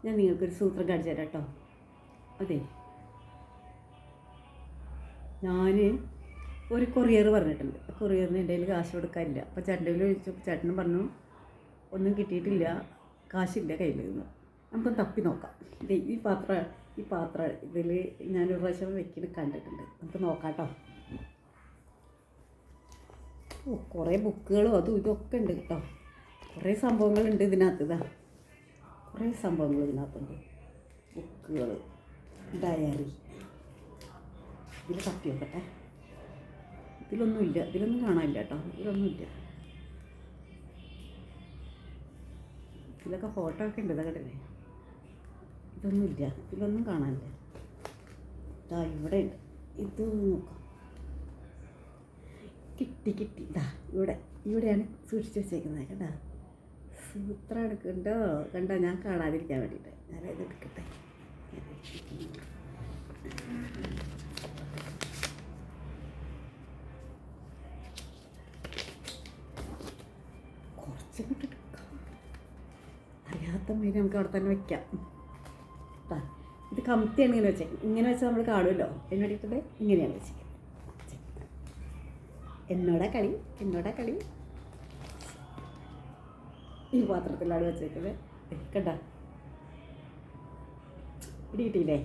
ഞാൻ നിങ്ങൾക്കൊരു സൂത്രം കാണിച്ചു തരാം കേട്ടോ. അതെ, ഞാൻ ഒരു കൊറിയർ പറഞ്ഞിട്ടുണ്ട്. കൊറിയറിന് എൻ്റെ കയ്യിൽ കാശ് കൊടുക്കാനില്ല. അപ്പോൾ ചേട്ടൻ്റെ കയ്യിൽ ചോദിച്ചപ്പോൾ ചേട്ടനും പറഞ്ഞു ഒന്നും കിട്ടിയിട്ടില്ല, കാശില്ല കയ്യിൽ നിന്ന്. നമുക്കൊന്ന് തപ്പി നോക്കാം. ഈ പാത്രം ഇതിൽ ഞാനൊരു പ്രാവശ്യം വെക്കിന് കണ്ടിട്ടുണ്ട്. നമുക്ക് നോക്കാം കേട്ടോ. കുറേ ബുക്കുകളും അതും ഇതൊക്കെ ഉണ്ട് കേട്ടോ. കുറേ സംഭവങ്ങളുണ്ട് ഇതിനകത്ത്. കുറേ സംഭവങ്ങൾ ഇതിനകത്തുണ്ട്. ബുക്കുകൾ, ഡയറി. ഇതിൽ തപ്പി നോക്കട്ടെ. ഇതിലൊന്നുമില്ല, ഇതിലൊന്നും കാണാനില്ല കേട്ടോ. ഇതിലൊന്നുമില്ല. ഇതിലൊക്കെ ഫോട്ടോ ഒക്കെ ഉണ്ട്. ഇതൊക്കെ ഇതൊന്നുമില്ല, ഇതിലൊന്നും കാണാനില്ല. ഇവിടെ ഉണ്ട്. ഇത് നോക്കാം. കിട്ടി. ഇവിടെയാണ് സൂക്ഷിച്ച് വെച്ചേക്കുന്നത്. കണ്ടോ, സൂത്രം കണ്ടോ. ഞാൻ കാണാതിരിക്കാൻ വേണ്ടിയിട്ട് ഞാനത് എടുക്കട്ടെ. കുറച്ചും കൂടെ എടുക്കാം. അറിയാത്ത മീൻ നമുക്ക് അവിടെ തന്നെ വയ്ക്കാം. ഇത് കമത്തിയാണ് ഇങ്ങനെ വെച്ചാൽ നമ്മൾ കാണുമല്ലോ. അതിന് വേണ്ടിയിട്ട് ഇങ്ങനെയാണ് വെച്ചേക്കുന്നത്. എന്നോടാ കളി. ഈ പാത്രത്തിലാണ് വെച്ചേക്കുന്നത്. കണ്ട, കിട്ടിയില്ലേ?